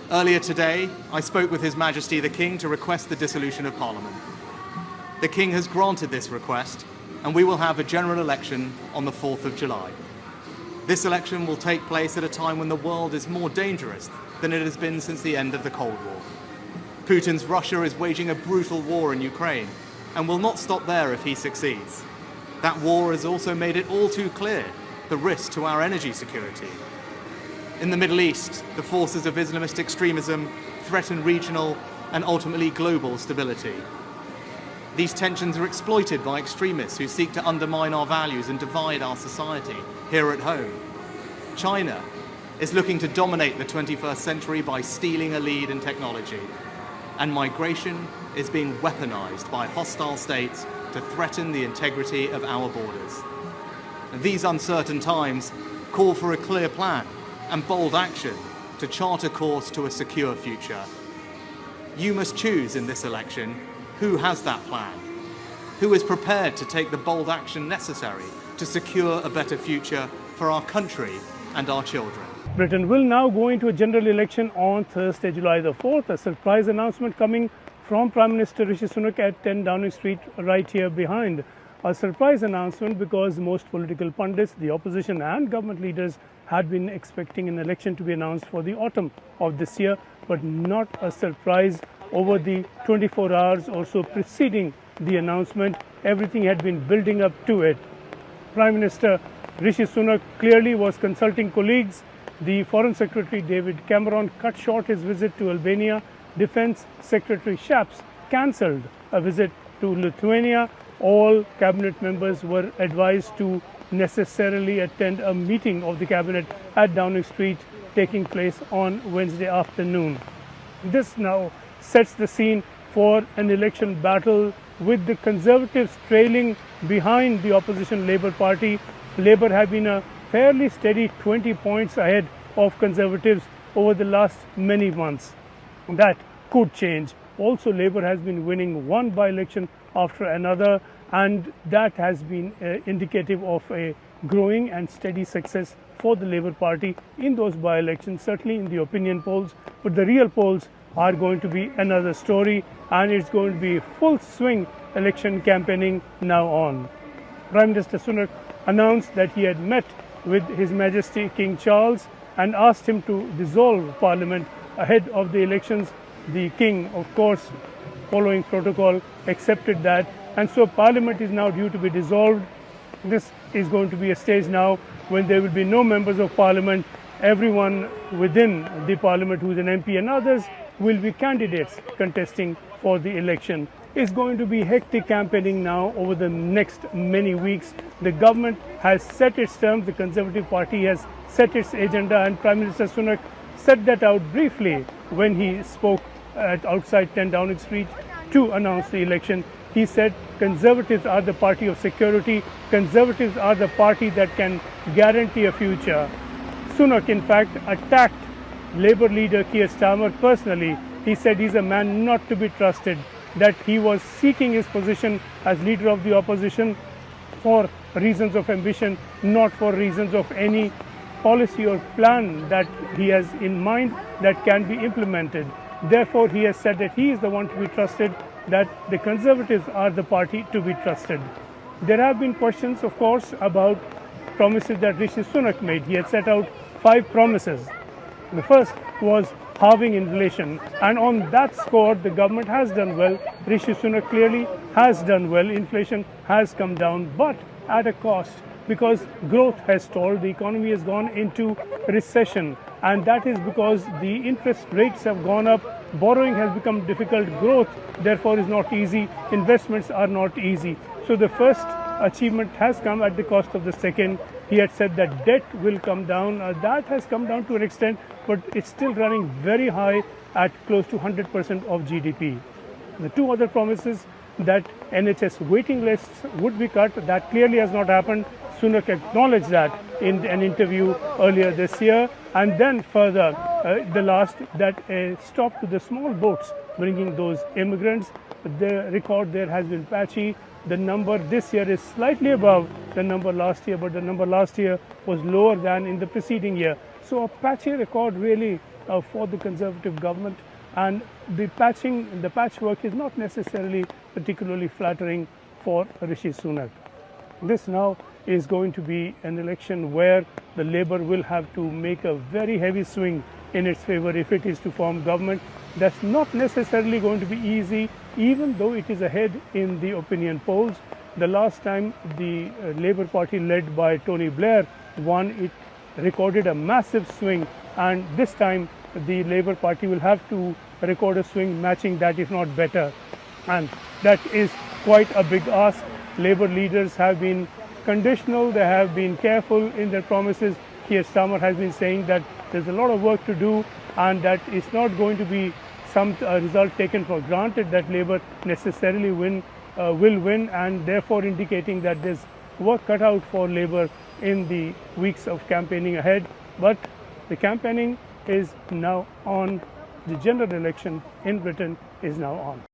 Earlier today, I spoke with His Majesty the King to request the dissolution of Parliament. The King has granted this request, and we will have a general election on the 4th of July. This election will take place at a time when the world is more dangerous than it has been since the end of the Cold War. Putin's Russia is waging a brutal war in Ukraine and will not stop there if he succeeds. That war has also made it all too clear the risk to our energy security. In the Middle East, the forces of Islamist extremism threaten regional and ultimately global stability. These tensions are exploited by extremists who seek to undermine our values and divide our society here at home. China is looking to dominate the 21st century by stealing a lead in technology. And migration is being weaponized by hostile states to threaten the integrity of our borders. And these uncertain times call for a clear plan and bold action to chart a course to a secure future. You must choose in this election who has that plan, who is prepared to take the bold action necessary to secure a better future for our country and our children. Britain will now go into a general election on Thursday, July the 4th. A surprise announcement coming from Prime Minister Rishi Sunak at 10 Downing Street right here behind. A surprise announcement because most political pundits, the opposition and government leaders had been expecting an election to be announced for the autumn of this year, but not a surprise. Over the 24 hours or so preceding the announcement, everything had been building up to it. Prime Minister Rishi Sunak clearly was consulting colleagues. The Foreign Secretary David Cameron cut short his visit to Albania. Defence Secretary Shapps cancelled a visit to Lithuania. All cabinet members were advised to necessarily attend a meeting of the cabinet at Downing Street taking place on Wednesday afternoon. This now sets the scene for an election battle with the Conservatives trailing behind the opposition Labour Party. Labour have been a fairly steady 20 points ahead of Conservatives over the last many months. That could change. Also, Labour has been winning one by-election after another, and that has been indicative of a growing and steady success for the Labour Party in those by-elections, certainly in the opinion polls. But the real polls are going to be another story, and it's going to be full swing election campaigning now on. Prime Minister Sunak announced that he had met with His Majesty King Charles and asked him to dissolve Parliament ahead of the elections. The King, of course, following protocol, accepted that, and so Parliament is now due to be dissolved. This is going to be a stage now when there will be no members of Parliament. Everyone within the Parliament who is an MP and others will be candidates contesting for the election. It's going to be hectic campaigning now over the next many weeks. The government has set its terms, the Conservative Party has set its agenda, and Prime Minister Sunak set that out briefly when he spoke outside 10 Downing Street to announce the election. He said Conservatives are the party of security, Conservatives are the party that can guarantee a future. Sunak, in fact, attacked Labour leader Keir Starmer personally. He said he's a man not to be trusted, that he was seeking his position as leader of the opposition for reasons of ambition, not for reasons of any policy or plan that he has in mind that can be implemented. Therefore, he has said that he is the one to be trusted, that the Conservatives are the party to be trusted. There have been questions, of course, about promises that Rishi Sunak made. He had set out 5 promises. The first was halving inflation, and on that score the government has done well. Rishi Sunak clearly has done well. Inflation has come down, but at a cost, because growth has stalled. The economy has gone into recession, and that is because the interest rates have gone up. Borrowing has become difficult. Growth, therefore, is not easy. Investments are not easy. So the first achievement has come at the cost of the second. He had said that debt will come down. That has come down to an extent, but it's still running very high at close to 100% of GDP. The 2 other promises, that NHS waiting lists would be cut, that clearly has not happened. Sunak acknowledged that in an interview earlier this year. And then further, the last, that a stop to the small boats bringing those immigrants. The record there has been patchy. The number this year is slightly above the number last year, but the number last year was lower than in the preceding year. So a patchy record really for the Conservative government, and the patchwork is not necessarily particularly flattering for Rishi Sunak. This now is going to be an election where the Labour will have to make a very heavy swing in its favour if it is to form government. That's not necessarily going to be easy, even though it is ahead in the opinion polls. The last time the Labour Party led by Tony Blair won, it recorded a massive swing, and this time the Labour Party will have to record a swing matching that, if not better, and that is quite a big ask. Labour leaders have been conditional, they have been careful in their promises. Keir Starmer has been saying that there's a lot of work to do and that it's not going to be some result taken for granted that Labour necessarily will win, and therefore indicating that there's work cut out for Labour in the weeks of campaigning ahead. But the campaigning is now on. The general election in Britain is now on.